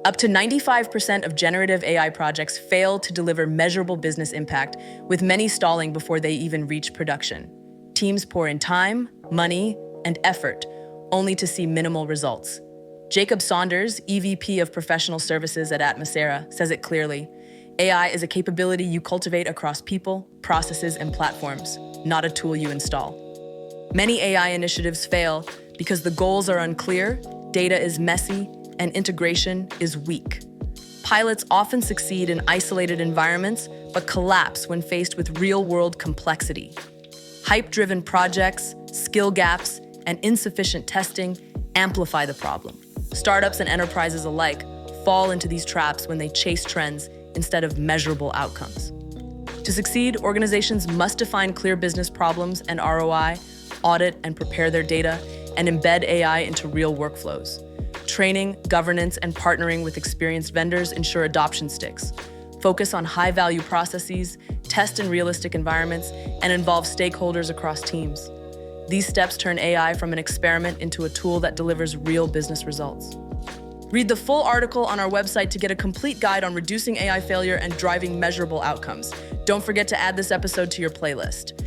Up to 95% of generative AI projects fail to deliver measurable business impact, with many stalling before they even reach production. Teams pour in time, money, and effort, only to see minimal results. Jacob Saunders, EVP of Professional Services at Atmosera, says it clearly. AI is a capability you cultivate across people, processes, and platforms, not a tool you install. Many AI initiatives fail because the goals are unclear, data is messy, and integration is weak. Pilots often succeed in isolated environments, but collapse when faced with real-world complexity. Hype-driven projects, skill gaps, and insufficient testing amplify the problem. Startups and enterprises alike fall into these traps when they chase trends instead of measurable outcomes. To succeed, organizations must define clear business problems and ROI, audit and prepare their data, and embed AI into real workflows. Training, governance, and partnering with experienced vendors ensure adoption sticks. Focus on high-value processes, test in realistic environments, and involve stakeholders across teams. These steps turn AI from an experiment into a tool that delivers real business results. Read the full article on our website to get a complete guide on reducing AI failure and driving measurable outcomes. Don't forget to add this episode to your playlist.